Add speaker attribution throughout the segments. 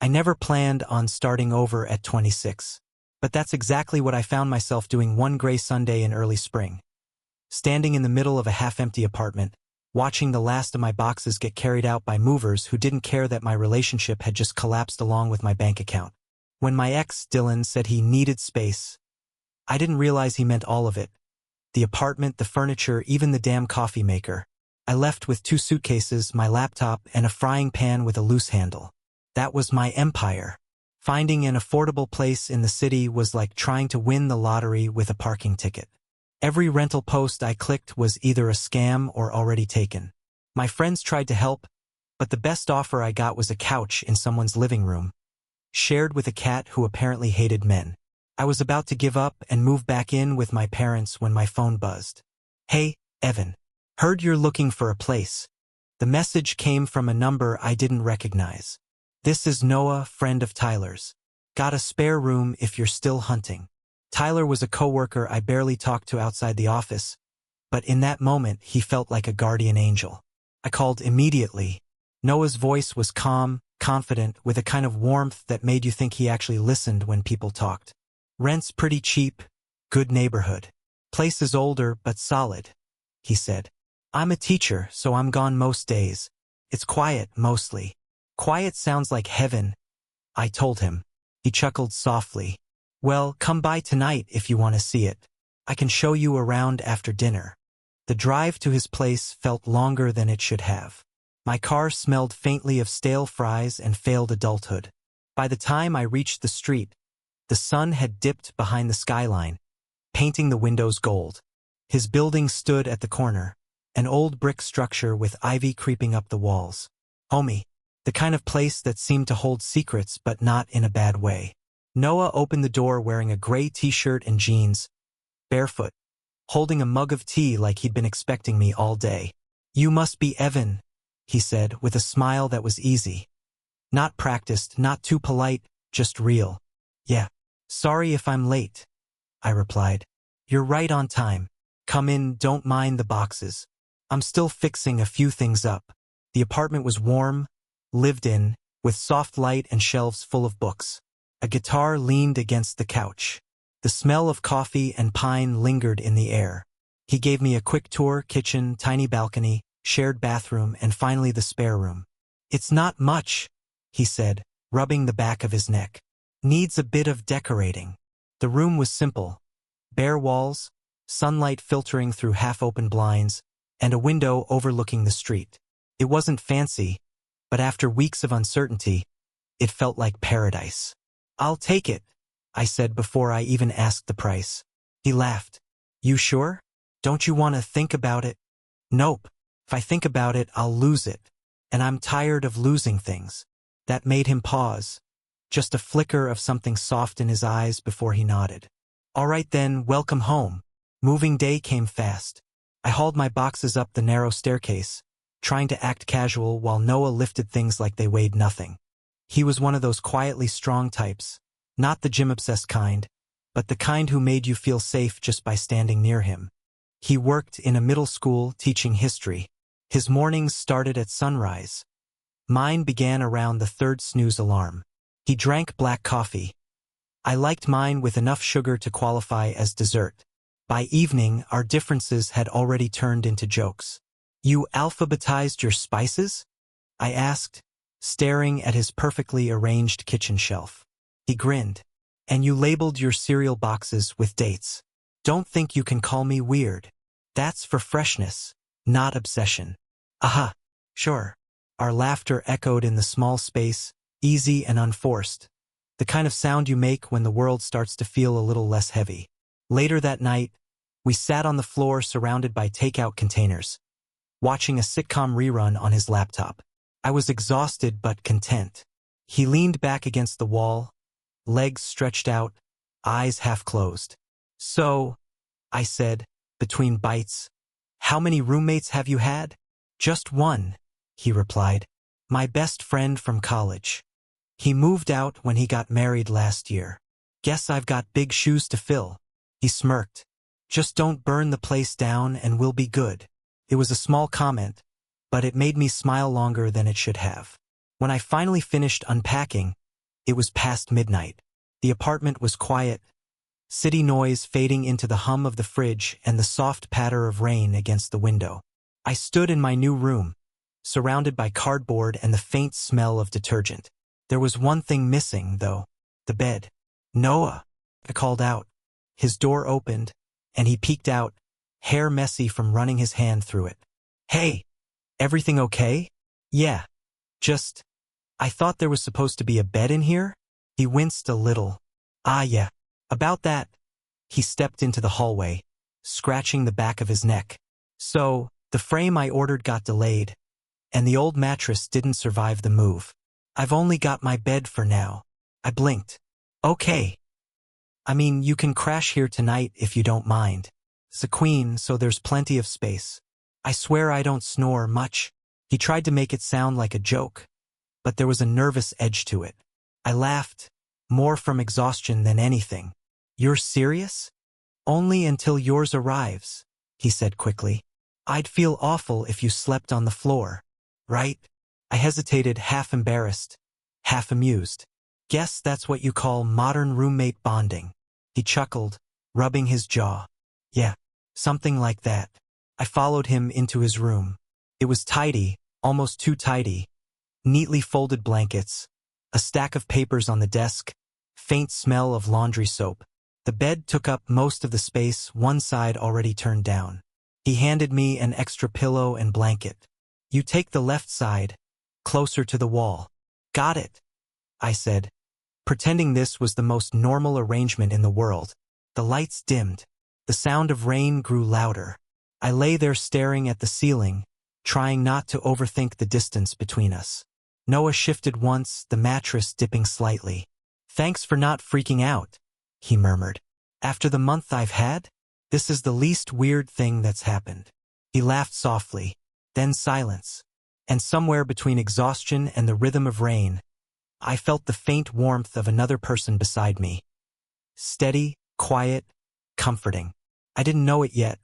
Speaker 1: never planned on starting over at 26. But that's exactly what I found myself doing one gray Sunday in early spring. Standing in the middle of a half-empty apartment, watching the last of my boxes get carried out by movers who didn't care that my relationship had just collapsed along with my bank account. When my ex, Dylan, said he needed space, I didn't realize he meant all of it. The apartment, the furniture, even the damn coffee maker. I left with 2 suitcases, my laptop, and a frying pan with a loose handle. That was my empire. Finding an affordable place in the city was like trying to win the lottery with a parking ticket. Every rental post I clicked was either a scam or already taken. My friends tried to help, but the best offer I got was a couch in someone's living room, shared with a cat who apparently hated men. I was about to give up and move back in with my parents when my phone buzzed. "Hey, Evan. Heard you're looking for a place." The message came from a number I didn't recognize. "This is Noah, friend of Tyler's. Got a spare room if you're still hunting." Tyler was a coworker I barely talked to outside the office, but in that moment he felt like a guardian angel. I called immediately. Noah's voice was calm, confident, with a kind of warmth that made you think he actually listened when people talked. "Rent's pretty cheap, good neighborhood. Place is older but solid," he said. "I'm a teacher, so I'm gone most days. It's quiet, mostly." "Quiet sounds like heaven," I told him. He chuckled softly. "Well, come by tonight if you want to see it. I can show you around after dinner." The drive to his place felt longer than it should have. My car smelled faintly of stale fries and failed adulthood. By the time I reached the street, the sun had dipped behind the skyline, painting the windows gold. His building stood at the corner, an old brick structure with ivy creeping up the walls. Homey. The kind of place that seemed to hold secrets but not in a bad way. Noah opened the door wearing a gray t-shirt and jeans, barefoot, holding a mug of tea like he'd been expecting me all day. "You must be Evan," he said with a smile that was easy. Not practiced, not too polite, just real. "Yeah. Sorry if I'm late," I replied. "You're right on time. Come in, don't mind the boxes. I'm still fixing a few things up." The apartment was warm, lived in, with soft light and shelves full of books. A guitar leaned against the couch. The smell of coffee and pine lingered in the air. He gave me a quick tour: kitchen, tiny balcony, shared bathroom, and finally the spare room. "It's not much," he said, rubbing the back of his neck. "Needs a bit of decorating." The room was simple. Bare walls, sunlight filtering through half-open blinds, and a window overlooking the street. It wasn't fancy, but after weeks of uncertainty, it felt like paradise. "I'll take it," I said before I even asked the price. He laughed. "You sure? Don't you want to think about it?" "Nope. If I think about it, I'll lose it. And I'm tired of losing things." That made him pause. Just a flicker of something soft in his eyes before he nodded. "All right then, welcome home." Moving day came fast. I hauled my boxes up the narrow staircase, trying to act casual while Noah lifted things like they weighed nothing. He was one of those quietly strong types, not the gym-obsessed kind, but the kind who made you feel safe just by standing near him. He worked in a middle school teaching history. His mornings started at sunrise. Mine began around the third snooze alarm. He drank black coffee. I liked mine with enough sugar to qualify as dessert. By evening, our differences had already turned into jokes. "You alphabetized your spices?" I asked, staring at his perfectly arranged kitchen shelf. He grinned. "And you labeled your cereal boxes with dates. Don't think you can call me weird. That's for freshness, not obsession." "Aha, sure." Our laughter echoed in the small space, easy and unforced, the kind of sound you make when the world starts to feel a little less heavy. Later that night, we sat on the floor surrounded by takeout containers, watching a sitcom rerun on his laptop. I was exhausted but content. He leaned back against the wall, legs stretched out, eyes half closed. "So," I said, between bites, "how many roommates have you had?" "Just one," he replied. "My best friend from college. He moved out when he got married last year. Guess I've got big shoes to fill." He smirked. "Just don't burn the place down and we'll be good." It was a small comment, but it made me smile longer than it should have. When I finally finished unpacking, It was past midnight. The apartment was quiet, city noise fading into the hum of the fridge and the soft patter of rain against the window. I stood in my new room, surrounded by cardboard and the faint smell of detergent. There was one thing missing, though: the bed. "Noah," I called out. His door opened, and he peeked out, hair messy from running his hand through it. "Hey, everything okay?" "Yeah. Just, I thought there was supposed to be a bed in here?" He winced a little. "Ah, yeah. About that." He stepped into the hallway, scratching the back of his neck. "So, the frame I ordered got delayed, and the old mattress didn't survive the move. I've only got my bed for now." I blinked. "Okay. I mean, you can crash here tonight if you don't mind. It's a queen, so there's plenty of space. I swear I don't snore much." He tried to make it sound like a joke, but there was a nervous edge to it. I laughed, more from exhaustion than anything. "You're serious?" "Only until yours arrives," he said quickly. "I'd feel awful if you slept on the floor, right?" I hesitated, half embarrassed, half amused. "Guess that's what you call modern roommate bonding." He chuckled, rubbing his jaw. "Yeah, something like that." I followed him into his room. It was tidy, almost too tidy. Neatly folded blankets, a stack of papers on the desk, faint smell of laundry soap. The bed took up most of the space, one side already turned down. He handed me an extra pillow and blanket. "You take the left side, closer to the wall." "Got it," I said, pretending this was the most normal arrangement in the world. The lights dimmed. The sound of rain grew louder. I lay there staring at the ceiling, trying not to overthink the distance between us. Noah shifted once, the mattress dipping slightly. "Thanks for not freaking out," he murmured. "After the month I've had, this is the least weird thing that's happened." He laughed softly, then silence, and somewhere between exhaustion and the rhythm of rain, I felt the faint warmth of another person beside me. Steady, quiet, comforting. I didn't know it yet,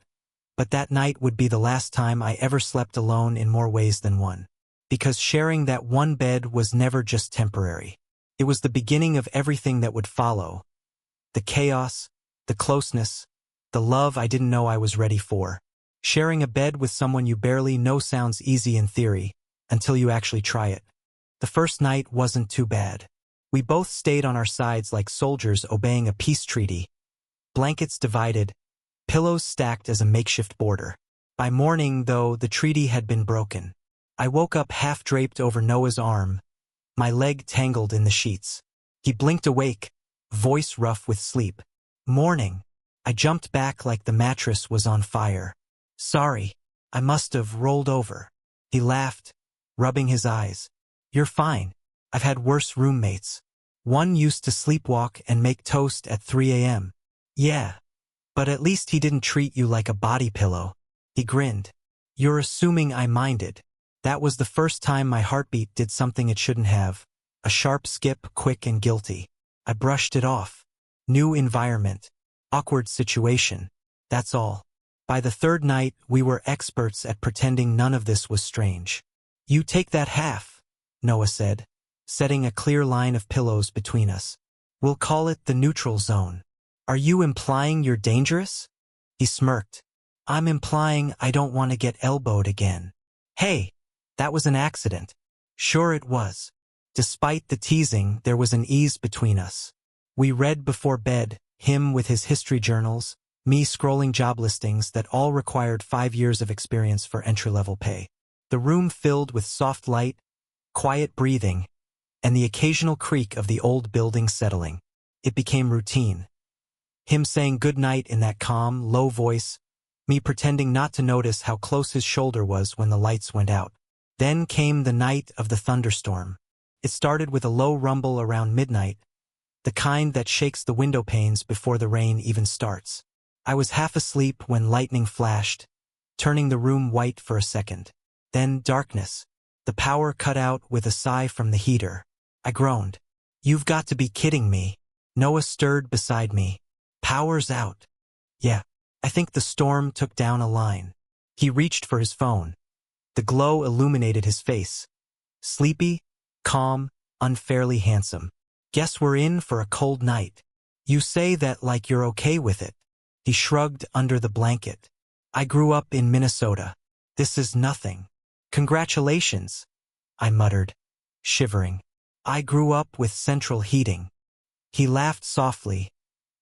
Speaker 1: but that night would be the last time I ever slept alone in more ways than one. Because sharing that one bed was never just temporary. It was the beginning of everything that would follow. The chaos, the closeness, the love I didn't know I was ready for. Sharing a bed with someone you barely know sounds easy in theory, until you actually try it. The first night wasn't too bad. We both stayed on our sides like soldiers obeying a peace treaty. Blankets divided, pillows stacked as a makeshift border. By morning, though, the treaty had been broken. I woke up half-draped over Noah's arm, my leg tangled in the sheets. He blinked awake, voice rough with sleep. "Morning." I jumped back like the mattress was on fire. "Sorry, I must have rolled over." He laughed, rubbing his eyes. "You're fine. I've had worse roommates. One used to sleepwalk and make toast at 3 a.m. "Yeah, but at least he didn't treat you like a body pillow." He grinned. "You're assuming I minded." That was the first time my heartbeat did something it shouldn't have. A sharp skip, quick and guilty. I brushed it off. New environment. Awkward situation. That's all. By the third night, we were experts at pretending none of this was strange. "You take that half," Noah said, setting a clear line of pillows between us. "We'll call it the neutral zone." "Are you implying you're dangerous?" He smirked. "I'm implying I don't want to get elbowed again." "Hey, that was an accident." "Sure it was." Despite the teasing, there was an ease between us. We read before bed, him with his history journals, me scrolling job listings that all required 5 years of experience for entry-level pay. The room filled with soft light, quiet breathing, and the occasional creak of the old building settling. It became routine. Him saying goodnight in that calm, low voice, me pretending not to notice how close his shoulder was when the lights went out. Then came the night of the thunderstorm. It started with a low rumble around midnight, the kind that shakes the window panes before the rain even starts. I was half asleep when lightning flashed, turning the room white for a second. Then darkness. The power cut out with a sigh from the heater. I groaned. "You've got to be kidding me." Noah stirred beside me. "Power's out." "Yeah, I think the storm took down a line." He reached for his phone. The glow illuminated his face. Sleepy, calm, unfairly handsome. Guess we're in for a cold night. You say that like you're okay with it. He shrugged under the blanket. I grew up in Minnesota. This is nothing. Congratulations, I muttered, shivering. I grew up with central heating. He laughed softly,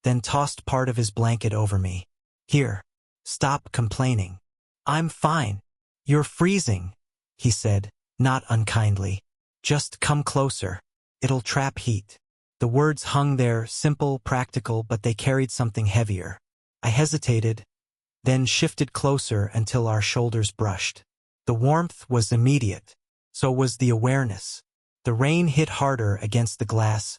Speaker 1: then tossed part of his blanket over me. Here, stop complaining. I'm fine. You're freezing, he said, not unkindly. Just come closer. It'll trap heat. The words hung there, simple, practical, but they carried something heavier. I hesitated, then shifted closer until our shoulders brushed. The warmth was immediate. So was the awareness. The rain hit harder against the glass,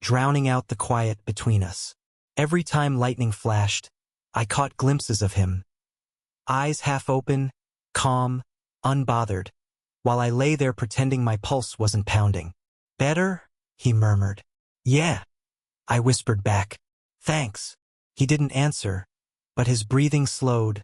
Speaker 1: drowning out the quiet between us. Every time lightning flashed, I caught glimpses of him. Eyes half open, calm, unbothered, while I lay there pretending my pulse wasn't pounding. Better? He murmured. Yeah, I whispered back. Thanks. He didn't answer, but his breathing slowed,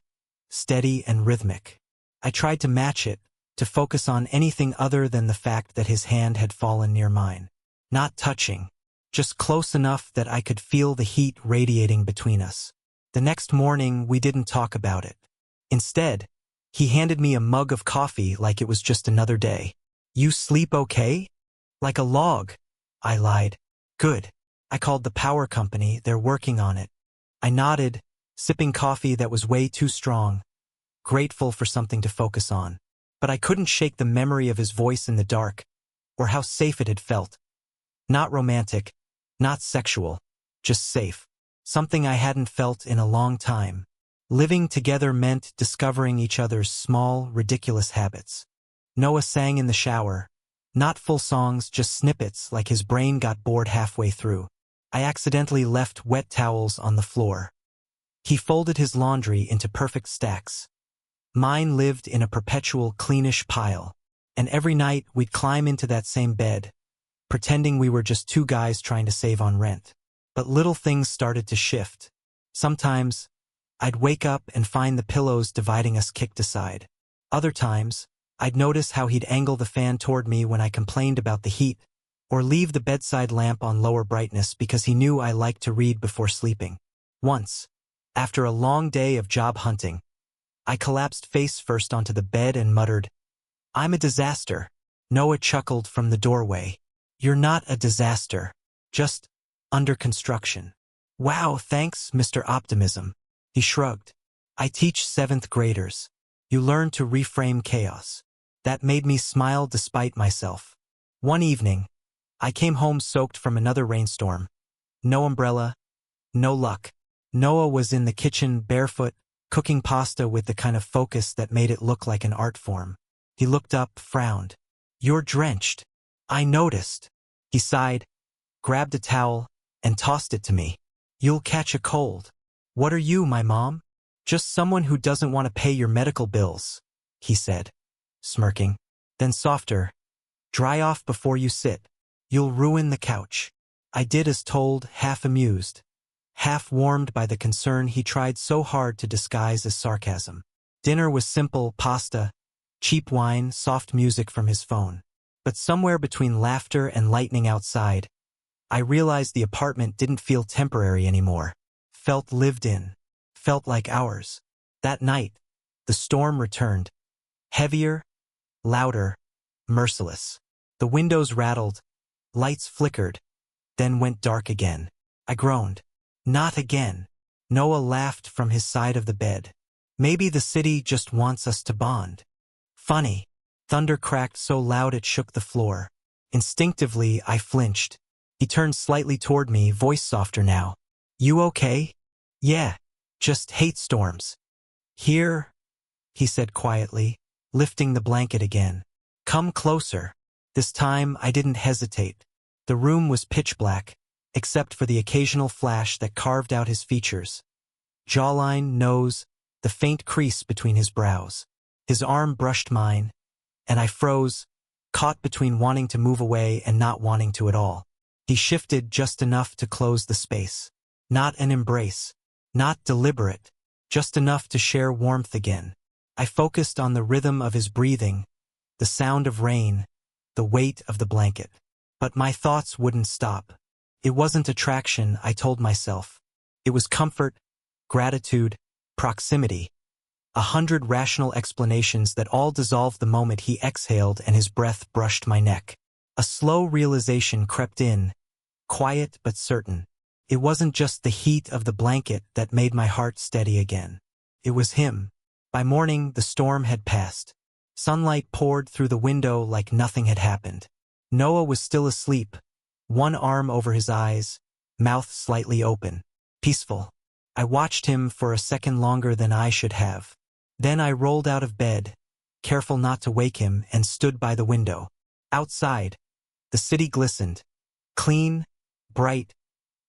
Speaker 1: steady and rhythmic. I tried to match it, to focus on anything other than the fact that his hand had fallen near mine. Not touching, just close enough that I could feel the heat radiating between us. The next morning, we didn't talk about it. Instead, he handed me a mug of coffee like it was just another day. You sleep okay? Like a log, I lied. Good. I called the power company, they're working on it. I nodded, sipping coffee that was way too strong, grateful for something to focus on. But I couldn't shake the memory of his voice in the dark, or how safe it had felt. Not romantic, not sexual, just safe. Something I hadn't felt in a long time. Living together meant discovering each other's small, ridiculous habits. Noah sang in the shower. Not full songs, just snippets like his brain got bored halfway through. I accidentally left wet towels on the floor. He folded his laundry into perfect stacks. Mine lived in a perpetual cleanish pile, and every night we'd climb into that same bed, pretending we were just two guys trying to save on rent. But little things started to shift. Sometimes, I'd wake up and find the pillows dividing us kicked aside. Other times, I'd notice how he'd angle the fan toward me when I complained about the heat, or leave the bedside lamp on lower brightness because he knew I liked to read before sleeping. Once, after a long day of job hunting, I collapsed face first onto the bed and muttered, I'm a disaster. Noah chuckled from the doorway. You're not a disaster. Just under construction. Wow, thanks, Mr. Optimism. He shrugged. I teach 7th graders. You learn to reframe chaos. That made me smile despite myself. One evening, I came home soaked from another rainstorm. No umbrella, no luck. Noah was in the kitchen barefoot, cooking pasta with the kind of focus that made it look like an art form. He looked up, frowned. You're drenched. I noticed. He sighed, grabbed a towel, and tossed it to me. You'll catch a cold. What are you, my mom? Just someone who doesn't want to pay your medical bills, he said, smirking. Then softer. Dry off before you sit. You'll ruin the couch. I did as told, half amused, half warmed by the concern he tried so hard to disguise as sarcasm. Dinner was simple, pasta, cheap wine, soft music from his phone. But somewhere between laughter and lightning outside, I realized the apartment didn't feel temporary anymore. Felt lived in. Felt like ours. That night, the storm returned. Heavier, louder, merciless. The windows rattled, lights flickered, then went dark again. I groaned. Not again. Noah laughed from his side of the bed. Maybe the city just wants us to bond. Funny. Thunder cracked so loud it shook the floor. Instinctively, I flinched. He turned slightly toward me, voice softer now. You okay? Yeah, just hate storms. Here, he said quietly, lifting the blanket again. Come closer. This time, I didn't hesitate. The room was pitch black, except for the occasional flash that carved out his features. Jawline, nose, the faint crease between his brows. His arm brushed mine, and I froze, caught between wanting to move away and not wanting to at all. He shifted just enough to close the space. Not an embrace. Not deliberate. Just enough to share warmth again. I focused on the rhythm of his breathing, the sound of rain, the weight of the blanket. But my thoughts wouldn't stop. It wasn't attraction, I told myself. It was comfort, gratitude, proximity. 100 rational explanations that all dissolved the moment he exhaled and his breath brushed my neck. A slow realization crept in, quiet but certain. It wasn't just the heat of the blanket that made my heart steady again. It was him. By morning, the storm had passed. Sunlight poured through the window like nothing had happened. Noah was still asleep, one arm over his eyes, mouth slightly open, peaceful. I watched him for a second longer than I should have. Then I rolled out of bed, careful not to wake him, and stood by the window. Outside, the city glistened, clean, bright,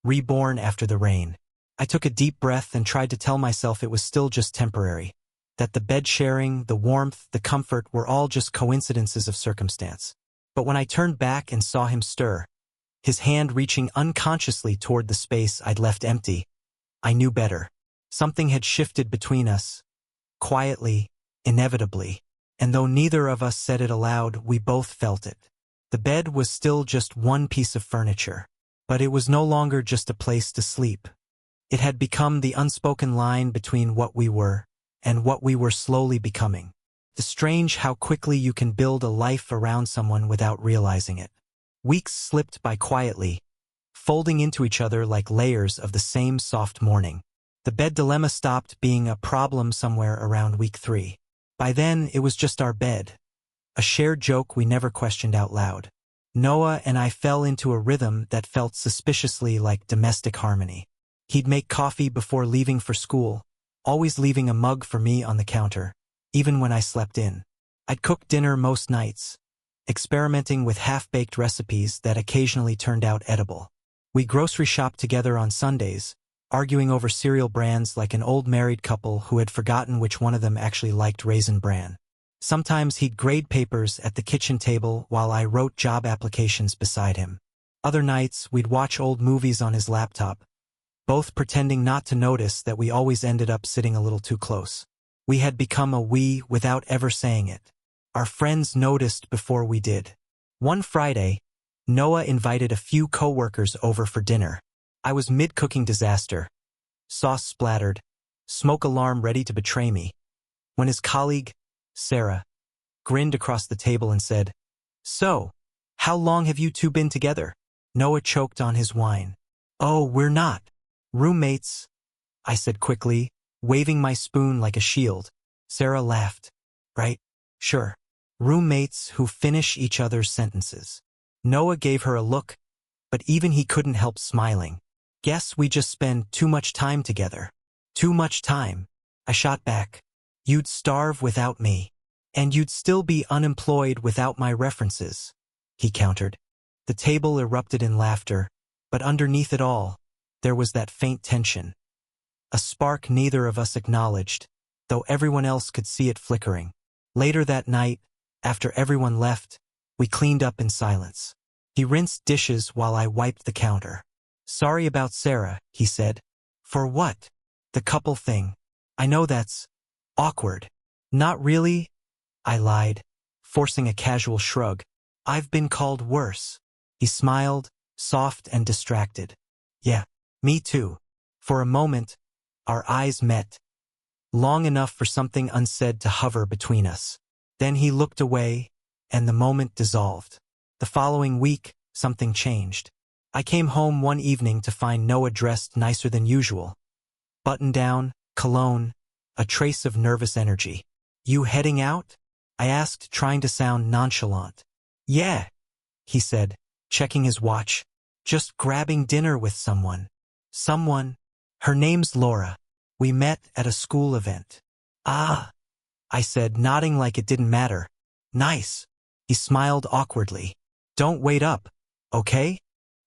Speaker 1: reborn after the rain. I took a deep breath and tried to tell myself it was still just temporary, that the bed sharing, the warmth, the comfort were all just coincidences of circumstance. But when I turned back and saw him stir, his hand reaching unconsciously toward the space I'd left empty, I knew better. Something had shifted between us, quietly, inevitably, and though neither of us said it aloud, we both felt it. The bed was still just one piece of furniture, but it was no longer just a place to sleep. It had become the unspoken line between what we were and what we were slowly becoming. It's strange how quickly you can build a life around someone without realizing it. Weeks slipped by quietly, folding into each other like layers of the same soft morning. The bed dilemma stopped being a problem somewhere around week 3. By then, it was just our bed, a shared joke we never questioned out loud. Noah and I fell into a rhythm that felt suspiciously like domestic harmony. He'd make coffee before leaving for school, always leaving a mug for me on the counter, even when I slept in. I'd cook dinner most nights, experimenting with half-baked recipes that occasionally turned out edible. We grocery shopped together on Sundays, arguing over cereal brands like an old married couple who had forgotten which one of them actually liked Raisin Bran. Sometimes he'd grade papers at the kitchen table while I wrote job applications beside him. Other nights, we'd watch old movies on his laptop, both pretending not to notice that we always ended up sitting a little too close. We had become a we without ever saying it. Our friends noticed before we did. One Friday, Noah invited a few coworkers over for dinner. I was mid-cooking disaster, sauce splattered, smoke alarm ready to betray me, when his colleague, Sarah, grinned across the table and said, "So, how long have you two been together?" Noah choked on his wine. "Oh, we're not roommates," I said quickly, waving my spoon like a shield. Sarah laughed. "Right? Sure. Roommates who finish each other's sentences." Noah gave her a look, but even he couldn't help smiling. "Guess we just spend too much time together." "Too much time," I shot back. "You'd starve without me, and you'd still be unemployed without my references," he countered. The table erupted in laughter, but underneath it all, there was that faint tension. A spark neither of us acknowledged, though everyone else could see it flickering. Later that night, after everyone left, we cleaned up in silence. He rinsed dishes while I wiped the counter. "Sorry about Sarah," he said. "For what?" "The couple thing. I know that's awkward." "Not really," I lied, forcing a casual shrug. "I've been called worse." He smiled, soft and distracted. "Yeah, me too." For a moment, our eyes met, long enough for something unsaid to hover between us. Then he looked away, and the moment dissolved. The following week, something changed. I came home one evening to find Noah dressed nicer than usual. Button down, cologne, a trace of nervous energy. "You heading out?" I asked, trying to sound nonchalant. "Yeah," he said, checking his watch. "Just grabbing dinner with someone." "Someone?" "Her name's Laura. We met at a school event." "Ah," I said, nodding like it didn't matter. "Nice." He smiled awkwardly. "Don't wait up, okay?"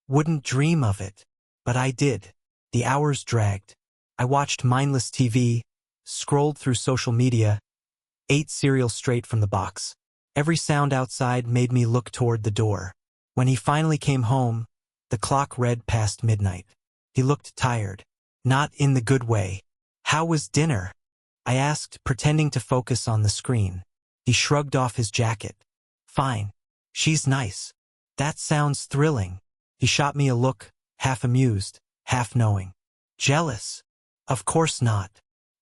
Speaker 1: Wouldn't dream of it. But I did. The hours dragged. I watched mindless TV, scrolled through social media, ate cereal straight from the box. Every sound outside made me look toward the door. When he finally came home, the clock read past midnight. He looked tired. Not in the good way. "How was dinner?" I asked, pretending to focus on the screen. He shrugged off his jacket. "Fine. She's nice." "That sounds thrilling." He shot me a look, half amused, half knowing. Jealous? Of course not.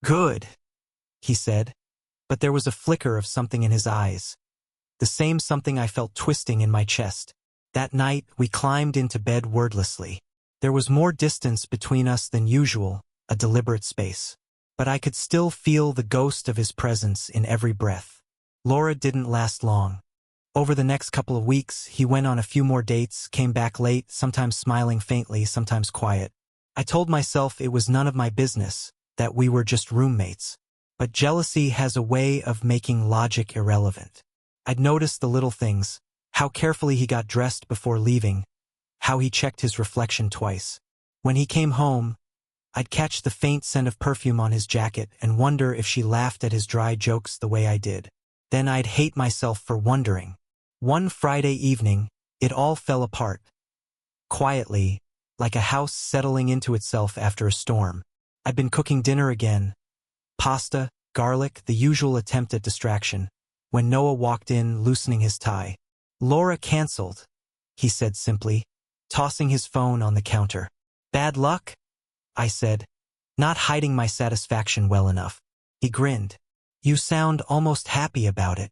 Speaker 1: Good, he said, but there was a flicker of something in his eyes. The same something I felt twisting in my chest. That night, we climbed into bed wordlessly. There was more distance between us than usual, a deliberate space. But I could still feel the ghost of his presence in every breath. Laura didn't last long. Over the next couple of weeks, he went on a few more dates, came back late, sometimes smiling faintly, sometimes quiet. I told myself it was none of my business, that we were just roommates. But jealousy has a way of making logic irrelevant. I'd noticed the little things, how carefully he got dressed before leaving, how he checked his reflection twice. When he came home, I'd catch the faint scent of perfume on his jacket and wonder if she laughed at his dry jokes the way I did. Then I'd hate myself for wondering. One Friday evening, it all fell apart. Quietly, like a house settling into itself after a storm. I'd been cooking dinner again. Pasta, garlic, the usual attempt at distraction. When Noah walked in, loosening his tie. Laura canceled, he said simply, tossing his phone on the counter. Bad luck? I said, not hiding my satisfaction well enough. He grinned. You sound almost happy about it.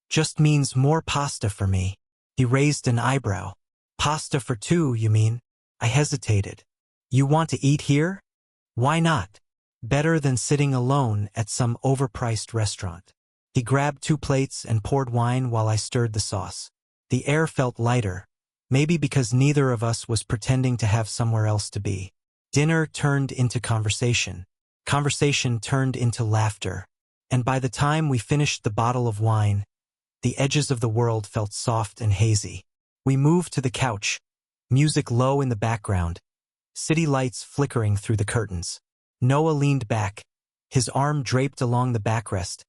Speaker 1: Just means more pasta for me. He raised an eyebrow. Pasta for two, you mean? I hesitated. You want to eat here? Why not? Better than sitting alone at some overpriced restaurant. He grabbed 2 plates and poured wine while I stirred the sauce. The air felt lighter, maybe because neither of us was pretending to have somewhere else to be. Dinner turned into conversation. Conversation turned into laughter. And by the time we finished the bottle of wine, the edges of the world felt soft and hazy. We moved to the couch, music low in the background, city lights flickering through the curtains. Noah leaned back, his arm draped along the backrest,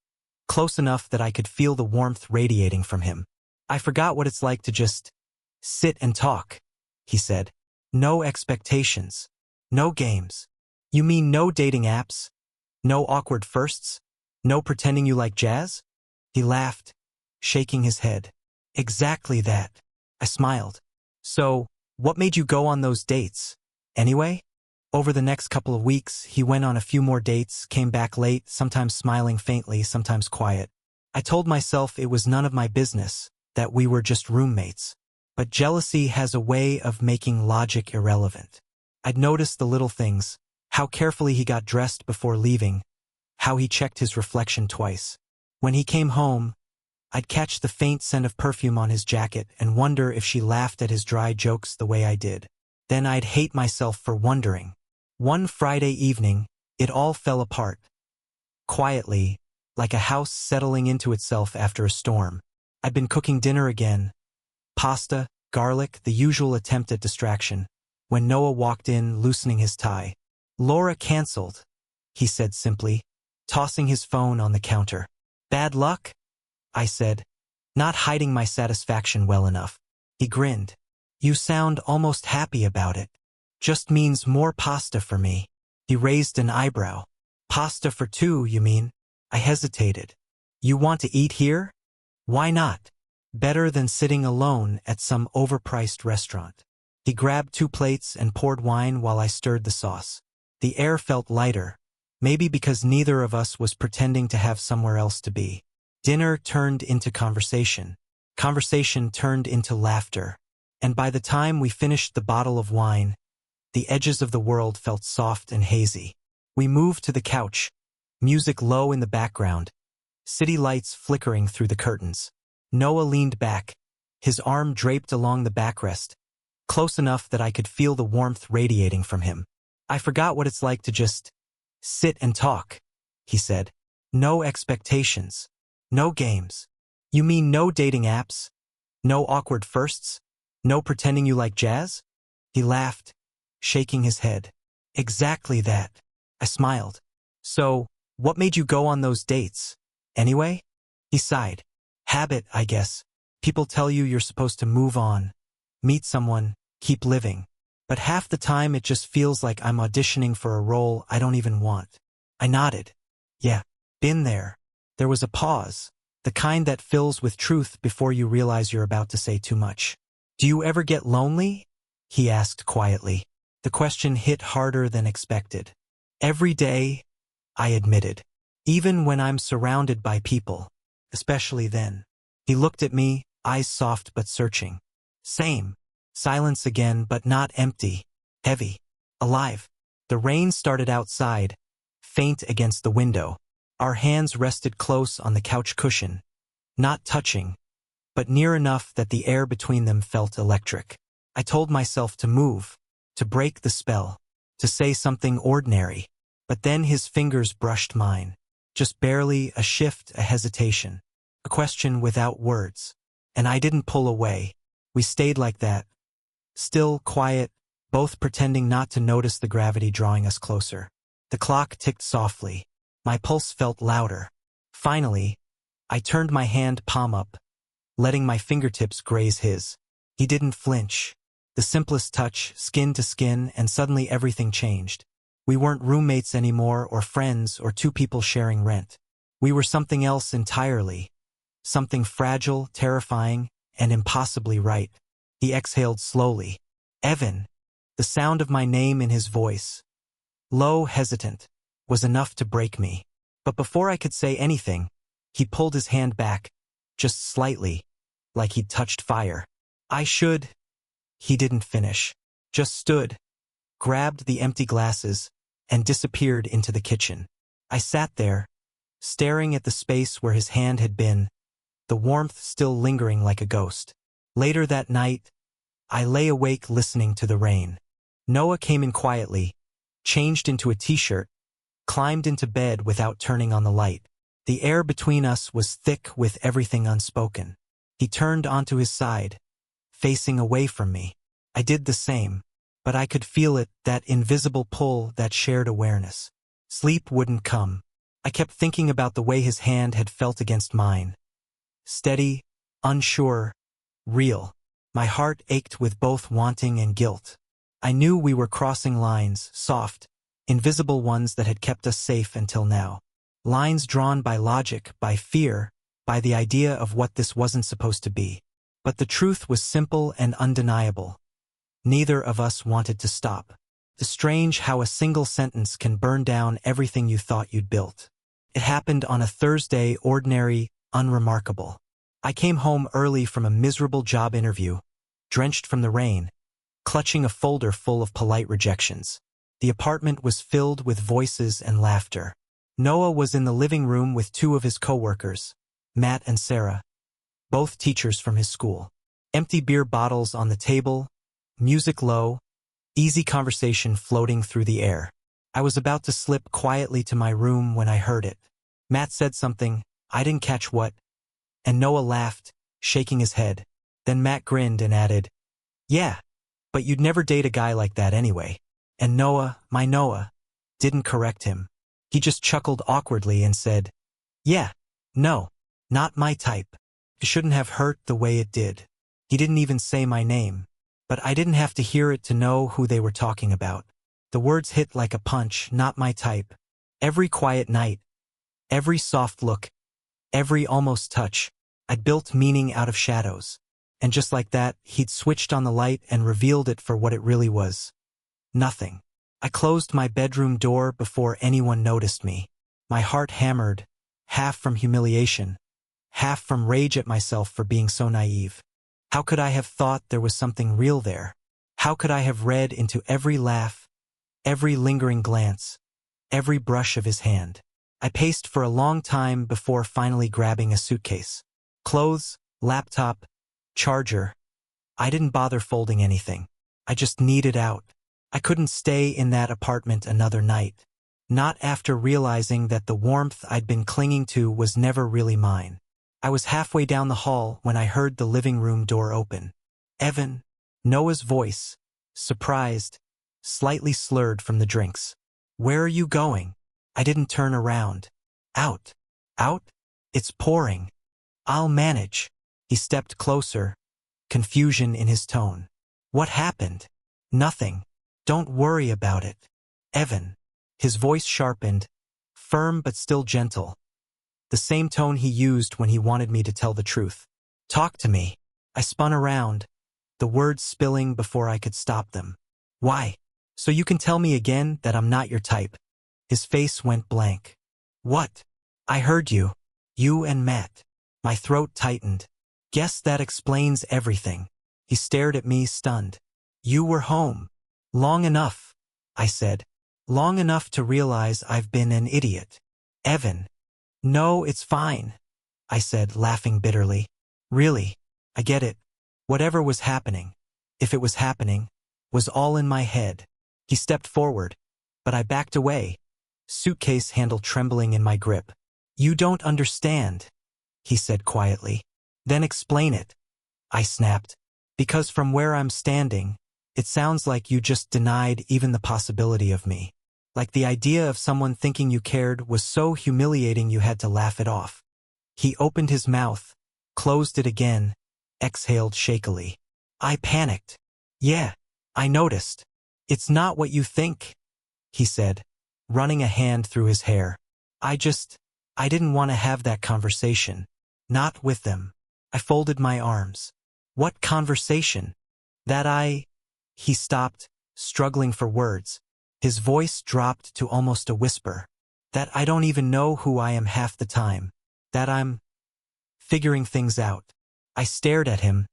Speaker 1: close enough that I could feel the warmth radiating from him. I forgot what it's like to just sit and talk, he said. No expectations. No games. You mean no dating apps? No awkward firsts? No pretending you like jazz? He laughed, shaking his head. Exactly that. I smiled. So, what made you go on those dates? Anyway? Over the next couple of weeks, he went on a few more dates, came back late, sometimes smiling faintly, sometimes quiet. I told myself it was none of my business, that we were just roommates. But jealousy has a way of making logic irrelevant. I'd noticed the little things, how carefully he got dressed before leaving, how he checked his reflection twice. When he came home, I'd catch the faint scent of perfume on his jacket and wonder if she laughed at his dry jokes the way I did. Then I'd hate myself for wondering. One Friday evening, it all fell apart. Quietly, like a house settling into itself after a storm. I'd been cooking dinner again. Pasta, garlic, the usual attempt at distraction. When Noah walked in, loosening his tie. Laura canceled, he said simply, tossing his phone on the counter. Bad luck? I said, not hiding my satisfaction well enough. He grinned. You sound almost happy about it. Just means more pasta for me. He raised an eyebrow. Pasta for two, you mean? I hesitated. You want to eat here? Why not? Better than sitting alone at some overpriced restaurant. He grabbed 2 plates and poured wine while I stirred the sauce. The air felt lighter, maybe because neither of us was pretending to have somewhere else to be. Dinner turned into conversation. Conversation turned into laughter. And by the time we finished the bottle of wine, the edges of the world felt soft and hazy. We moved to the couch, music low in the background, city lights flickering through the curtains. Noah leaned back, his arm draped along the backrest, close enough that I could feel the warmth radiating from him. I forgot what it's like to just sit and talk, he said. No expectations. No games. You mean no dating apps? No awkward firsts? No pretending you like jazz? He laughed, shaking his head. Exactly that. I smiled. So, what made you go on those dates? Anyway? He sighed. Habit, I guess. People tell you you're supposed to move on, meet someone, keep living. But half the time it just feels like I'm auditioning for a role I don't even want. I nodded. Yeah, been there. There was a pause, the kind that fills with truth before you realize you're about to say too much. Do you ever get lonely? He asked quietly. The question hit harder than expected. Every day, I admitted. Even when I'm surrounded by people. Especially then. He looked at me, eyes soft but searching. Same. Silence again, but not empty. Heavy. Alive. The rain started outside, faint against the window. Our hands rested close on the couch cushion. Not touching, but near enough that the air between them felt electric. I told myself to move, to break the spell, to say something ordinary. But then his fingers brushed mine. Just barely, a shift, a hesitation. A question without words. And I didn't pull away. We stayed like that. Still, quiet, both pretending not to notice the gravity drawing us closer. The clock ticked softly. My pulse felt louder. Finally, I turned my hand palm up, letting my fingertips graze his. He didn't flinch. The simplest touch, skin to skin, and suddenly everything changed. We weren't roommates anymore, or friends, or two people sharing rent. We were something else entirely. Something fragile, terrifying, and impossibly right. He exhaled slowly. Evan. The sound of my name in his voice, low, hesitant, was enough to break me. But before I could say anything, he pulled his hand back, just slightly, like he'd touched fire. He didn't finish. Just stood, grabbed the empty glasses, and disappeared into the kitchen. I sat there, staring at the space where his hand had been, the warmth still lingering like a ghost. Later that night, I lay awake listening to the rain. Noah came in quietly, changed into a t-shirt, climbed into bed without turning on the light. The air between us was thick with everything unspoken. He turned onto his side, facing away from me. I did the same, but I could feel it, that invisible pull, that shared awareness. Sleep wouldn't come. I kept thinking about the way his hand had felt against mine. Steady, unsure, real. My heart ached with both wanting and guilt. I knew we were crossing lines, soft, invisible ones that had kept us safe until now. Lines drawn by logic, by fear, by the idea of what this wasn't supposed to be. But the truth was simple and undeniable. Neither of us wanted to stop. It's strange how a single sentence can burn down everything you thought you'd built. It happened on a Thursday, ordinary, unremarkable. I came home early from a miserable job interview, drenched from the rain, clutching a folder full of polite rejections. The apartment was filled with voices and laughter. Noah was in the living room with two of his coworkers, Matt and Sarah, both teachers from his school. Empty beer bottles on the table, music low, easy conversation floating through the air. I was about to slip quietly to my room when I heard it. Matt said something, I didn't catch what, and Noah laughed, shaking his head. Then Matt grinned and added, "Yeah, but you'd never date a guy like that anyway." And Noah, my Noah, didn't correct him. He just chuckled awkwardly and said, "Yeah, no, not my type." It shouldn't have hurt the way it did. He didn't even say my name, but I didn't have to hear it to know who they were talking about. The words hit like a punch, not my type. Every quiet night, every soft look, every almost touch, I'd built meaning out of shadows. And just like that, he'd switched on the light and revealed it for what it really was. Nothing. I closed my bedroom door before anyone noticed me. My heart hammered, half from humiliation, half from rage at myself for being so naive. How could I have thought there was something real there? How could I have read into every laugh, every lingering glance, every brush of his hand? I paced for a long time before finally grabbing a suitcase. Clothes, laptop, charger. I didn't bother folding anything. I just needed out. I couldn't stay in that apartment another night. Not after realizing that the warmth I'd been clinging to was never really mine. I was halfway down the hall when I heard the living room door open. Evan, Noah's voice, surprised, slightly slurred from the drinks. "Where are you going?" I didn't turn around. "Out." "Out? It's pouring." "I'll manage." He stepped closer, confusion in his tone. "What happened?" "Nothing. Don't worry about it." "Evan." His voice sharpened, firm but still gentle. The same tone he used when he wanted me to tell the truth. "Talk to me." I spun around, the words spilling before I could stop them. "Why?" So you can tell me again that I'm not your type. His face went blank. What? I heard you. You and Matt. My throat tightened. Guess that explains everything. He stared at me, stunned. You were home. Long enough, I said. Long enough to realize I've been an idiot. Evan. No, it's fine, I said, laughing bitterly. Really, I get it. Whatever was happening, if it was happening, was all in my head. He stepped forward, but I backed away, suitcase handle trembling in my grip. You don't understand, he said quietly. Then explain it, I snapped. Because from where I'm standing, it sounds like you just denied even the possibility of me. Like the idea of someone thinking you cared was so humiliating you had to laugh it off. He opened his mouth, closed it again, exhaled shakily. I panicked. Yeah, I noticed. It's not what you think, he said, running a hand through his hair. I didn't want to have that conversation. Not with them. I folded my arms. What conversation? He stopped, struggling for words. His voice dropped to almost a whisper. That I don't even know who I am half the time. That I'm figuring things out. I stared at him,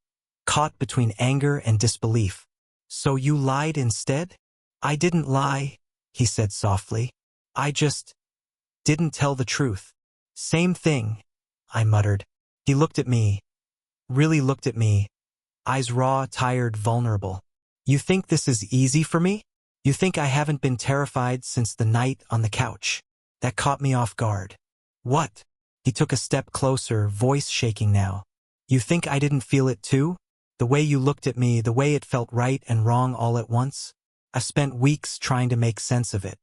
Speaker 1: caught between anger and disbelief. So you lied instead? I didn't lie, he said softly. I just didn't tell the truth. Same thing, I muttered. He looked at me, really looked at me, eyes raw, tired, vulnerable. You think this is easy for me? You think I haven't been terrified since the night on the couch? That caught me off guard. What? He took a step closer, voice shaking now. You think I didn't feel it too? The way you looked at me, the way it felt right and wrong all at once? I've spent weeks trying to make sense of it.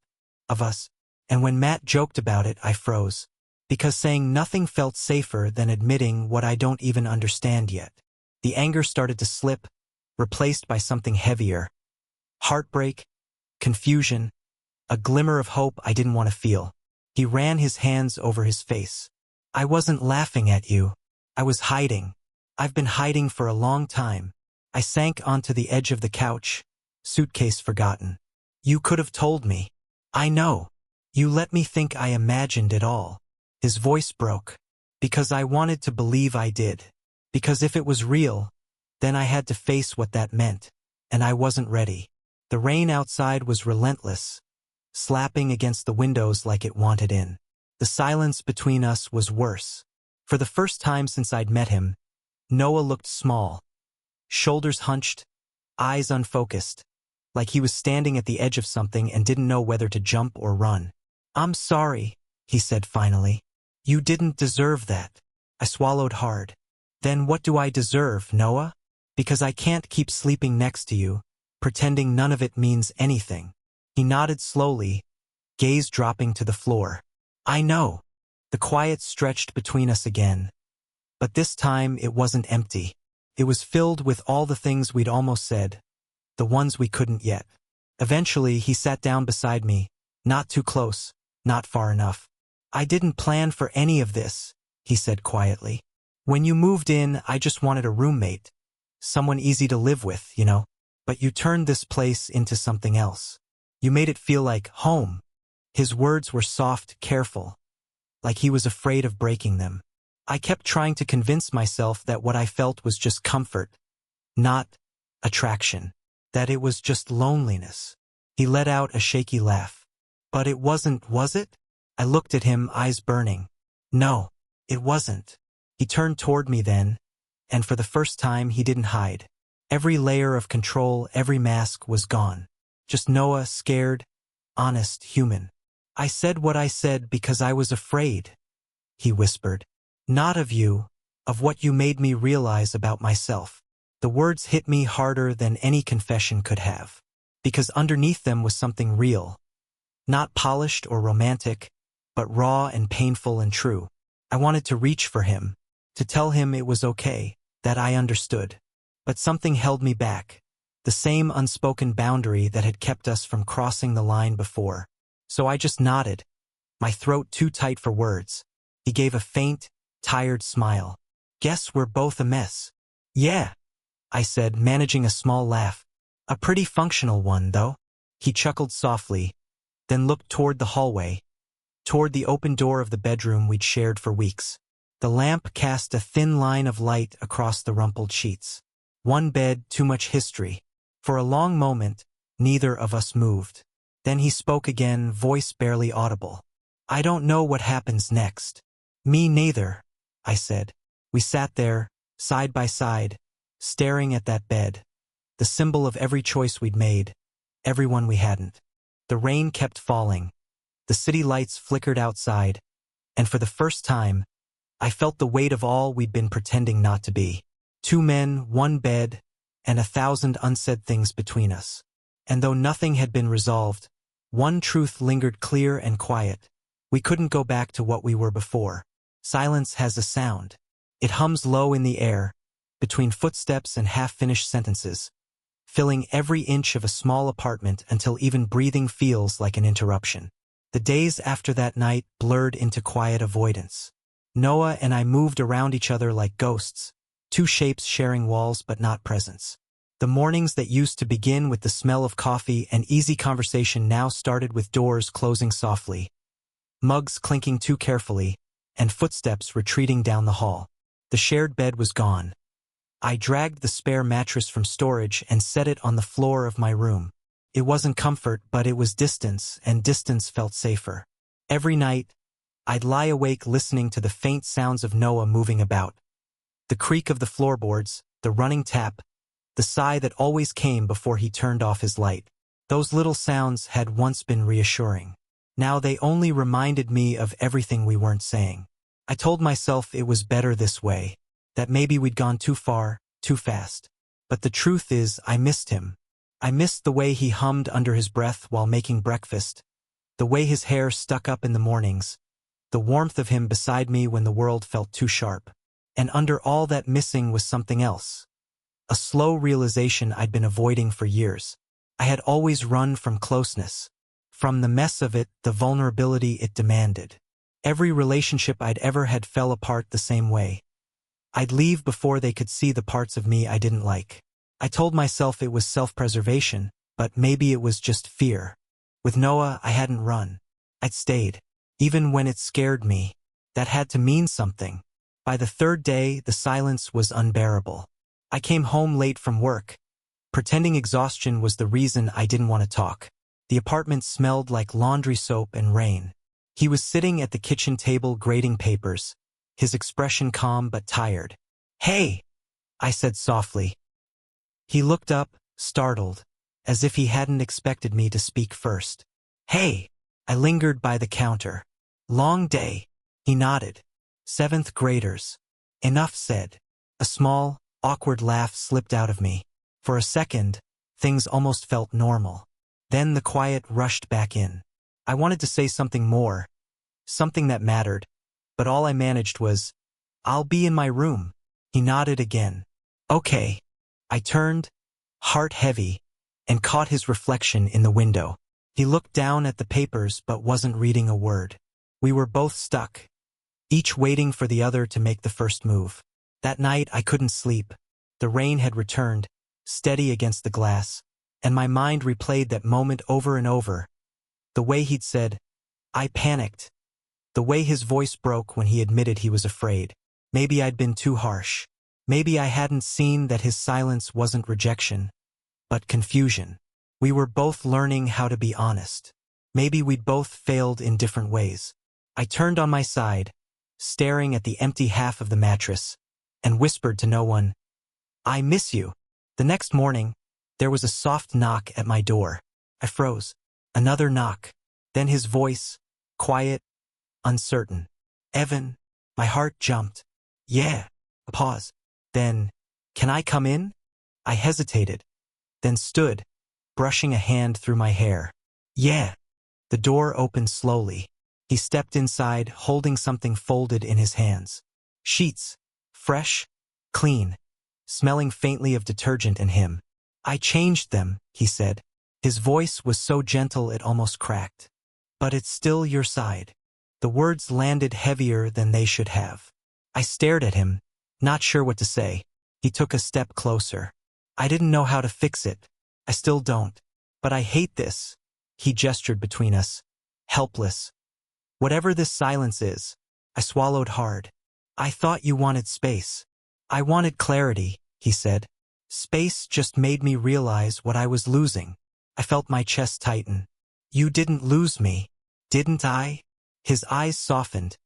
Speaker 1: Of us. And when Matt joked about it, I froze. Because saying nothing felt safer than admitting what I don't even understand yet. The anger started to slip, replaced by something heavier. Heartbreak, confusion, a glimmer of hope I didn't want to feel. He ran his hands over his face. I wasn't laughing at you. I was hiding. I've been hiding for a long time. I sank onto the edge of the couch, suitcase forgotten. You could have told me. I know. You let me think I imagined it all. His voice broke. Because I wanted to believe I did. Because if it was real, then I had to face what that meant. And I wasn't ready. The rain outside was relentless, slapping against the windows like it wanted in. The silence between us was worse. For the first time since I'd met him, Noah looked small, shoulders hunched, eyes unfocused, like he was standing at the edge of something and didn't know whether to jump or run. I'm sorry, he said finally. You didn't deserve that. I swallowed hard. Then what do I deserve, Noah? Because I can't keep sleeping next to you, pretending none of it means anything. He nodded slowly, gaze dropping to the floor. I know. The quiet stretched between us again. But this time it wasn't empty. It was filled with all the things we'd almost said, the ones we couldn't yet. Eventually he sat down beside me, not too close, not far enough. I didn't plan for any of this, he said quietly. When you moved in, I just wanted a roommate. Someone easy to live with, you know. But you turned this place into something else. You made it feel like home. His words were soft, careful, like he was afraid of breaking them. I kept trying to convince myself that what I felt was just comfort, not attraction, that it was just loneliness. He let out a shaky laugh. But it wasn't, was it? I looked at him, eyes burning. No, it wasn't. He turned toward me then, and for the first time he didn't hide. Every layer of control, every mask was gone. Just Noah, scared, honest, human. I said what I said because I was afraid, he whispered. Not of you, of what you made me realize about myself. The words hit me harder than any confession could have. Because underneath them was something real. Not polished or romantic, but raw and painful and true. I wanted to reach for him, to tell him it was okay, that I understood. But something held me back, the same unspoken boundary that had kept us from crossing the line before. So I just nodded, my throat too tight for words. He gave a faint, tired smile. Guess we're both a mess. Yeah, I said, managing a small laugh. A pretty functional one, though. He chuckled softly, then looked toward the hallway, toward the open door of the bedroom we'd shared for weeks. The lamp cast a thin line of light across the rumpled sheets. One bed, too much history. For a long moment, neither of us moved. Then he spoke again, voice barely audible. I don't know what happens next. Me neither, I said. We sat there, side by side, staring at that bed, the symbol of every choice we'd made, every one we hadn't. The rain kept falling. The city lights flickered outside, and for the first time, I felt the weight of all we'd been pretending not to be. 2 men, 1 bed, and 1,000 unsaid things between us. And though nothing had been resolved, one truth lingered clear and quiet. We couldn't go back to what we were before. Silence has a sound. It hums low in the air, between footsteps and half-finished sentences, filling every inch of a small apartment until even breathing feels like an interruption. The days after that night blurred into quiet avoidance. Noah and I moved around each other like ghosts, 2 shapes sharing walls but not presence. The mornings that used to begin with the smell of coffee and easy conversation now started with doors closing softly, mugs clinking too carefully, and footsteps retreating down the hall. The shared bed was gone. I dragged the spare mattress from storage and set it on the floor of my room. It wasn't comfort, but it was distance, and distance felt safer. Every night, I'd lie awake listening to the faint sounds of Noah moving about. The creak of the floorboards, the running tap, the sigh that always came before he turned off his light. Those little sounds had once been reassuring. Now they only reminded me of everything we weren't saying. I told myself it was better this way, that maybe we'd gone too far, too fast. But the truth is, I missed him. I missed the way he hummed under his breath while making breakfast, the way his hair stuck up in the mornings, the warmth of him beside me when the world felt too sharp. And under all that missing was something else. A slow realization I'd been avoiding for years. I had always run from closeness, from the mess of it, the vulnerability it demanded. Every relationship I'd ever had fell apart the same way. I'd leave before they could see the parts of me I didn't like. I told myself it was self-preservation, but maybe it was just fear. With Noah, I hadn't run. I'd stayed. Even when it scared me, that had to mean something. By the 3rd day, the silence was unbearable. I came home late from work, pretending exhaustion was the reason I didn't want to talk. The apartment smelled like laundry soap and rain. He was sitting at the kitchen table grading papers, his expression calm but tired. "Hey," I said softly. He looked up, startled, as if he hadn't expected me to speak first. "Hey." I lingered by the counter. "Long day." He nodded. 7th graders. Enough said. A small, awkward laugh slipped out of me. For a second, things almost felt normal. Then the quiet rushed back in. I wanted to say something more, something that mattered, but all I managed was, "I'll be in my room." He nodded again. "Okay." I turned, heart heavy, and caught his reflection in the window. He looked down at the papers but wasn't reading a word. We were both stuck, each waiting for the other to make the first move. That night I couldn't sleep. The rain had returned, steady against the glass, and my mind replayed that moment over and over. The way he'd said, "I panicked." The way his voice broke when he admitted he was afraid. Maybe I'd been too harsh. Maybe I hadn't seen that his silence wasn't rejection, but confusion. We were both learning how to be honest. Maybe we'd both failed in different ways. I turned on my side, staring at the empty half of the mattress, and whispered to no one, "I miss you." The next morning, there was a soft knock at my door. I froze. Another knock. Then his voice, quiet, uncertain. "Evan." My heart jumped. "Yeah." A pause. Then, "Can I come in?" I hesitated, then stood, brushing a hand through my hair. "Yeah." The door opened slowly. He stepped inside, holding something folded in his hands. Sheets. Fresh, clean, smelling faintly of detergent in him. "I changed them," he said. His voice was so gentle it almost cracked. "But it's still your side." The words landed heavier than they should have. I stared at him, not sure what to say. He took a step closer. "I didn't know how to fix it. I still don't." But I hate this. He gestured between us. Helpless. Whatever this silence is. I swallowed hard. I thought you wanted space. I wanted clarity, he said. Space just made me realize what I was losing. I felt my chest tighten. You didn't lose me, didn't I? His eyes softened,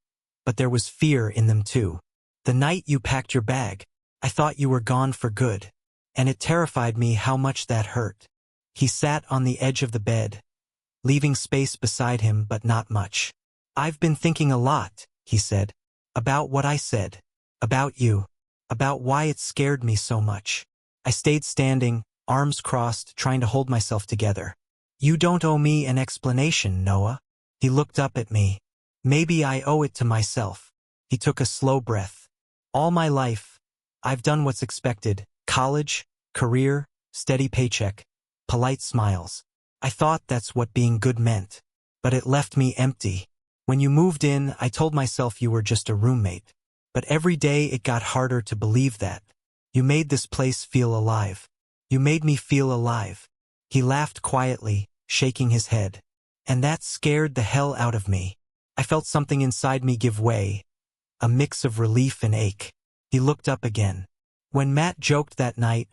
Speaker 1: but there was fear in them too. The night you packed your bag, I thought you were gone for good, and it terrified me how much that hurt. He sat on the edge of the bed, leaving space beside him but not much. I've been thinking a lot, he said, about what I said, about you, about why it scared me so much. I stayed standing, arms crossed, trying to hold myself together. You don't owe me an explanation, Noah. He looked up at me. Maybe I owe it to myself. He took a slow breath. All my life, I've done what's expected. College, career, steady paycheck, polite smiles. I thought that's what being good meant. But it left me empty. When you moved in, I told myself you were just a roommate. But every day it got harder to believe that. You made this place feel alive. You made me feel alive. He laughed quietly, shaking his head. And that scared the hell out of me. I felt something inside me give way, a mix of relief and ache. He looked up again. When Matt joked that night,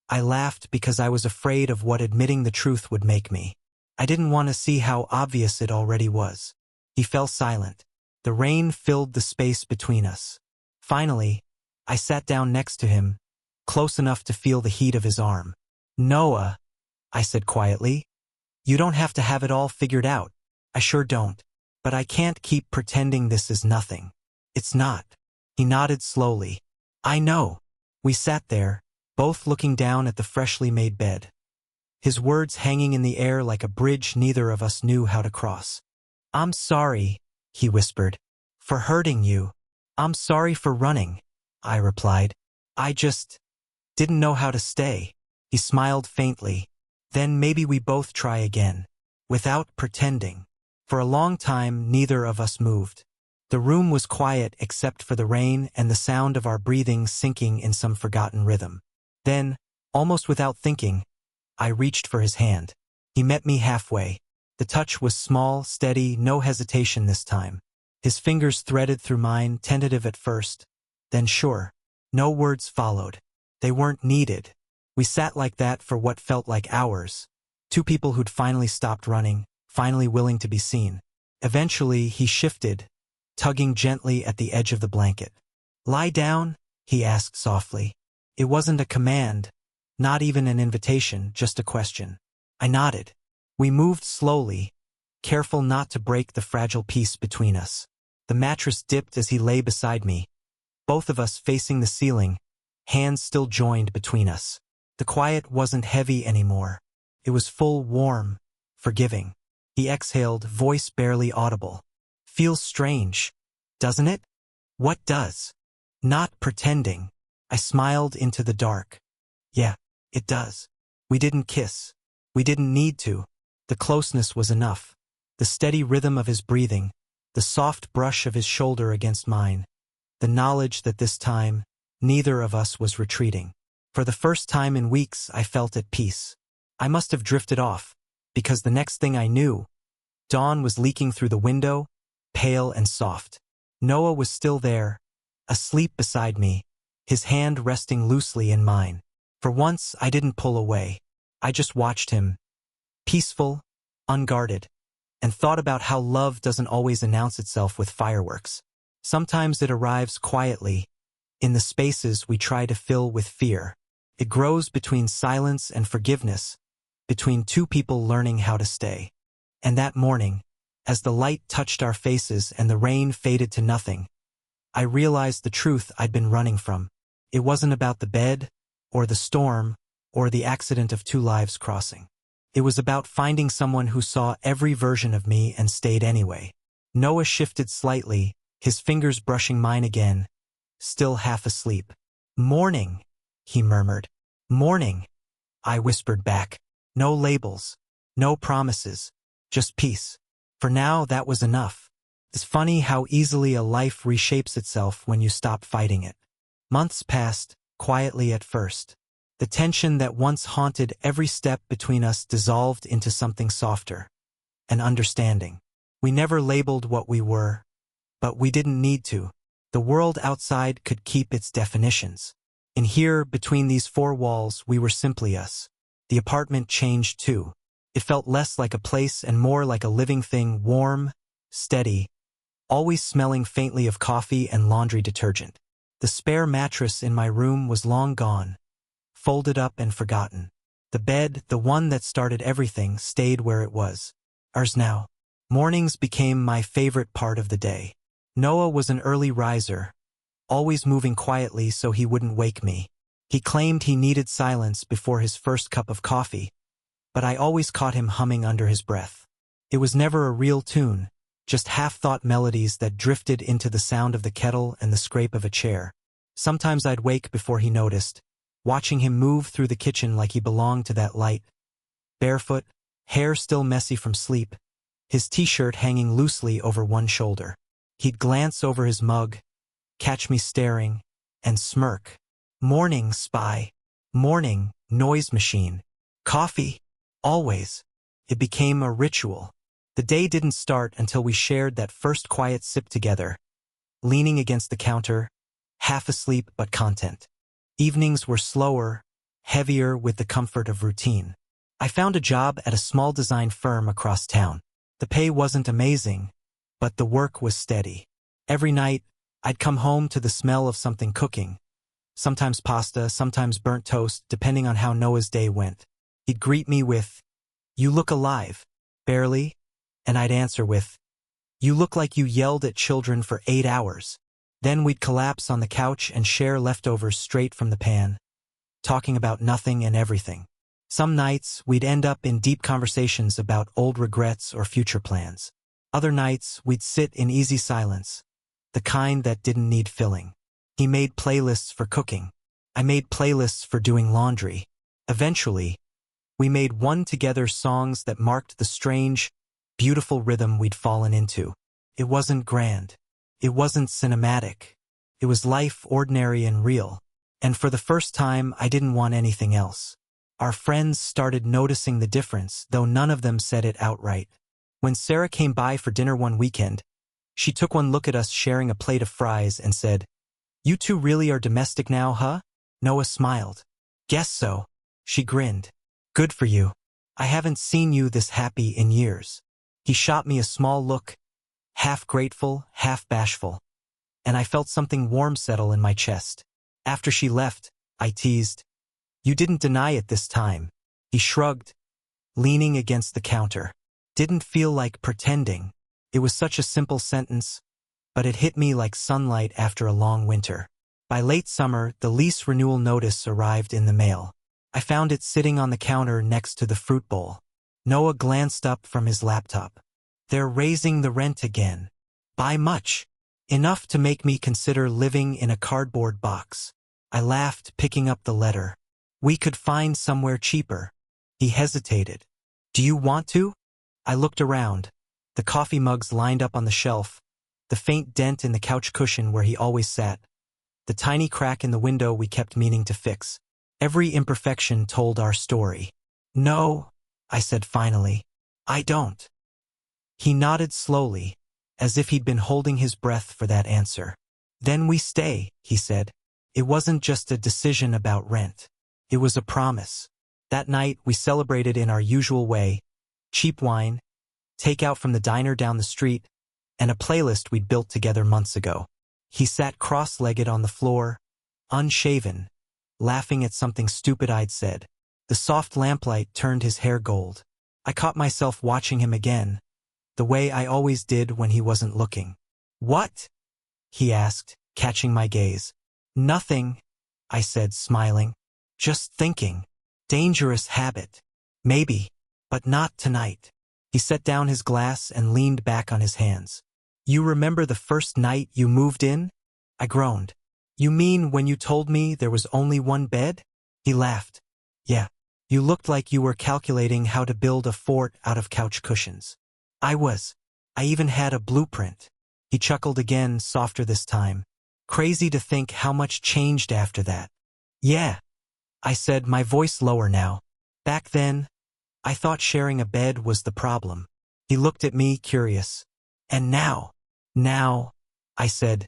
Speaker 1: I laughed because I was afraid of what admitting the truth would make me. I didn't want to see how obvious it already was. He fell silent. The rain filled the space between us. Finally, I sat down next to him, close enough to feel the heat of his arm. Noah, I said quietly, you don't have to have it all figured out. I sure don't. But I can't keep pretending this is nothing. It's not. He nodded slowly. I know. We sat there, both looking down at the freshly made bed. His words hanging in the air like a bridge neither of us knew how to cross. I'm sorry, he whispered, for hurting you. I'm sorry for running, I replied. I just didn't know how to stay. He smiled faintly. Then maybe we both try again, without pretending. For a long time, neither of us moved. The room was quiet except for the rain and the sound of our breathing sinking in some forgotten rhythm. Then, almost without thinking, I reached for his hand. He met me halfway. The touch was small, steady, no hesitation this time. His fingers threaded through mine, tentative at first, then sure. No words followed. They weren't needed. We sat like that for what felt like hours. Two people who'd finally stopped running, finally willing to be seen. Eventually, he shifted, tugging gently at the edge of the blanket. Lie down, he asked softly. It wasn't a command, not even an invitation, just a question. I nodded. We moved slowly, careful not to break the fragile peace between us. The mattress dipped as he lay beside me, both of us facing the ceiling, hands still joined between us. The quiet wasn't heavy anymore. It was full, warm, forgiving. He exhaled, voice barely audible. Feels strange, doesn't it? What does? Not pretending. I smiled into the dark. Yeah, it does. We didn't kiss. We didn't need to. The closeness was enough. The steady rhythm of his breathing, the soft brush of his shoulder against mine, the knowledge that this time, neither of us was retreating. For the first time in weeks, I felt at peace. I must have drifted off, because the next thing I knew, dawn was leaking through the window, pale and soft. Noah was still there, asleep beside me, his hand resting loosely in mine. For once, I didn't pull away. I just watched him, peaceful, unguarded, and thought about how love doesn't always announce itself with fireworks. Sometimes it arrives quietly, in the spaces we try to fill with fear. It grows between silence and forgiveness, between two people learning how to stay. And that morning, as the light touched our faces and the rain faded to nothing, I realized the truth I'd been running from. It wasn't about the bed, or the storm, or the accident of two lives crossing. It was about finding someone who saw every version of me and stayed anyway. Noah shifted slightly, his fingers brushing mine again, still half asleep. Morning, he murmured. Morning, I whispered back. No labels, no promises, just peace. For now, that was enough. It's funny how easily a life reshapes itself when you stop fighting it. Months passed, quietly at first. The tension that once haunted every step between us dissolved into something softer, an understanding. We never labeled what we were, but we didn't need to. The world outside could keep its definitions. In here, between these four walls, we were simply us. The apartment changed too. It felt less like a place and more like a living thing, warm, steady, always smelling faintly of coffee and laundry detergent. The spare mattress in my room was long gone, folded up and forgotten. The bed, the one that started everything, stayed where it was. Ours now. Mornings became my favorite part of the day. Noah was an early riser, always moving quietly so he wouldn't wake me. He claimed he needed silence before his first cup of coffee, but I always caught him humming under his breath. It was never a real tune, just half-thought melodies that drifted into the sound of the kettle and the scrape of a chair. Sometimes I'd wake before he noticed, watching him move through the kitchen like he belonged to that light. Barefoot, hair still messy from sleep, his t-shirt hanging loosely over one shoulder. He'd glance over his mug, catch me staring, and smirk. Morning, spy. Morning, noise machine. Coffee. Always. It became a ritual. The day didn't start until we shared that first quiet sip together, leaning against the counter, half asleep but content. Evenings were slower, heavier with the comfort of routine. I found a job at a small design firm across town. The pay wasn't amazing, but the work was steady. Every night, I'd come home to the smell of something cooking. Sometimes pasta, sometimes burnt toast, depending on how Noah's day went. He'd greet me with, "You look alive." Barely. And I'd answer with, "You look like you yelled at children for 8 hours." Then we'd collapse on the couch and share leftovers straight from the pan, talking about nothing and everything. Some nights, we'd end up in deep conversations about old regrets or future plans. Other nights, we'd sit in easy silence, the kind that didn't need filling. He made playlists for cooking. I made playlists for doing laundry. Eventually, we made one together, songs that marked the strange, beautiful rhythm we'd fallen into. It wasn't grand. It wasn't cinematic. It was life, ordinary and real. And for the first time, I didn't want anything else. Our friends started noticing the difference, though none of them said it outright. When Sarah came by for dinner one weekend, she took one look at us sharing a plate of fries and said, "You two really are domestic now, huh?" Noah smiled. "Guess so." She grinned. "Good for you. I haven't seen you this happy in years." He shot me a small look, half grateful, half bashful, and I felt something warm settle in my chest. After she left, I teased, "You didn't deny it this time." He shrugged, leaning against the counter. Didn't feel like pretending. It was such a simple sentence, but it hit me like sunlight after a long winter. By late summer, the lease renewal notice arrived in the mail. I found it sitting on the counter next to the fruit bowl. Noah glanced up from his laptop. "They're raising the rent again." "By much?" "Enough to make me consider living in a cardboard box." I laughed, picking up the letter. "We could find somewhere cheaper." He hesitated. "Do you want to?" I looked around. The coffee mugs lined up on the shelf, the faint dent in the couch cushion where he always sat, the tiny crack in the window we kept meaning to fix. Every imperfection told our story. "No," I said finally. "I don't." He nodded slowly, as if he'd been holding his breath for that answer. "Then we stay," he said. It wasn't just a decision about rent. It was a promise. That night, we celebrated in our usual way: cheap wine, takeout from the diner down the street, and a playlist we'd built together months ago. He sat cross-legged on the floor, unshaven, laughing at something stupid I'd said. The soft lamplight turned his hair gold. I caught myself watching him again, the way I always did when he wasn't looking. "What?" he asked, catching my gaze. "Nothing," I said, smiling. "Just thinking. Dangerous habit. Maybe, but not tonight." He set down his glass and leaned back on his hands. "You remember the first night you moved in?" I groaned. "You mean when you told me there was only one bed?" He laughed. "Yeah. You looked like you were calculating how to build a fort out of couch cushions." I was. I even had a blueprint." He chuckled again, softer this time. "Crazy to think how much changed after that." "Yeah. I said, my voice lower now. Back then, I thought sharing a bed was the problem. He looked at me, curious. And now, I said,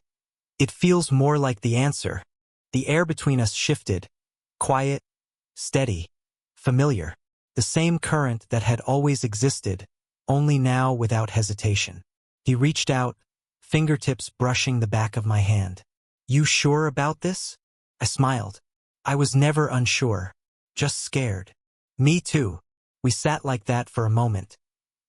Speaker 1: it feels more like the answer. The air between us shifted. Quiet, steady, familiar. The same current that had always existed, only now without hesitation. He reached out, fingertips brushing the back of my hand. You sure about this? I smiled. I was never unsure, just scared. Me too. We sat like that for a moment,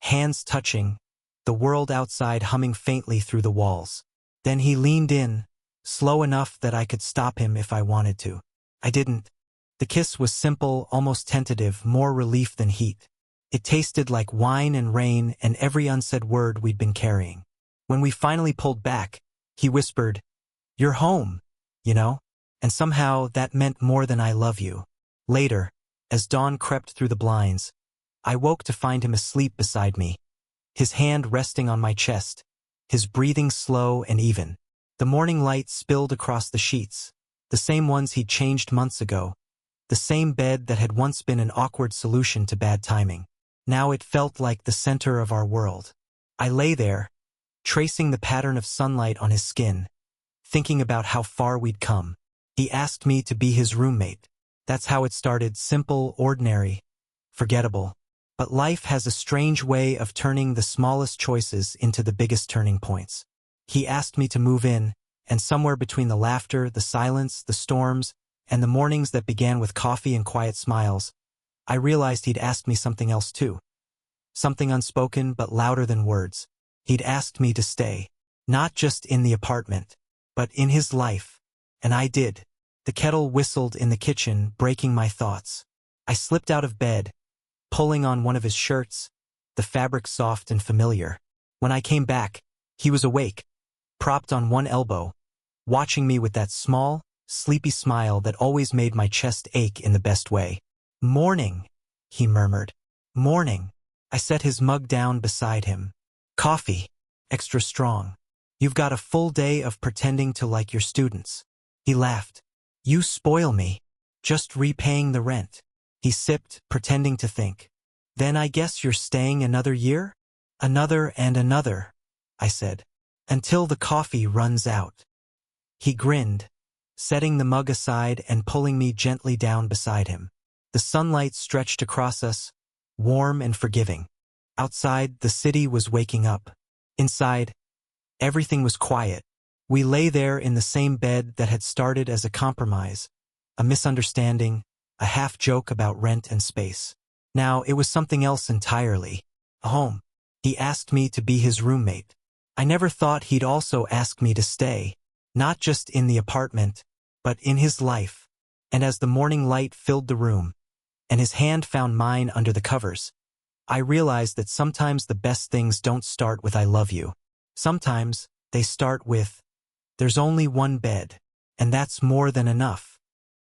Speaker 1: hands touching, the world outside humming faintly through the walls. Then he leaned in, slow enough that I could stop him if I wanted to. I didn't. The kiss was simple, almost tentative, more relief than heat. It tasted like wine and rain and every unsaid word we'd been carrying. When we finally pulled back, he whispered, "You're home, you know?" And somehow that meant more than "I love you." Later, as dawn crept through the blinds, I woke to find him asleep beside me, his hand resting on my chest, his breathing slow and even. The morning light spilled across the sheets, the same ones he'd changed months ago, the same bed that had once been an awkward solution to bad timing. Now it felt like the center of our world. I lay there, tracing the pattern of sunlight on his skin, thinking about how far we'd come. He asked me to be his roommate. That's how it started, simple, ordinary, forgettable. But life has a strange way of turning the smallest choices into the biggest turning points. He asked me to move in, and somewhere between the laughter, the silence, the storms, and the mornings that began with coffee and quiet smiles, I realized he'd asked me something else too. Something unspoken but louder than words. He'd asked me to stay, not just in the apartment, but in his life. And I did. The kettle whistled in the kitchen, breaking my thoughts. I slipped out of bed, pulling on one of his shirts, the fabric soft and familiar. When I came back, he was awake, propped on one elbow, watching me with that small, sleepy smile that always made my chest ache in the best way. "Morning," he murmured. "Morning." I set his mug down beside him. "Coffee, extra strong. You've got a full day of pretending to like your students." He laughed. "You spoil me. Just repaying the rent." He sipped, pretending to think. "Then I guess you're staying another year?" "Another and another," I said, "until the coffee runs out." He grinned, setting the mug aside and pulling me gently down beside him. The sunlight stretched across us, warm and forgiving. Outside, the city was waking up. Inside, everything was quiet. We lay there in the same bed that had started as a compromise, a misunderstanding, a half-joke about rent and space. Now it was something else entirely. A home. He asked me to be his roommate. I never thought he'd also ask me to stay, not just in the apartment, but in his life. And as the morning light filled the room, and his hand found mine under the covers, I realized that sometimes the best things don't start with "I love you." Sometimes they start with, "There's only one bed, and that's more than enough."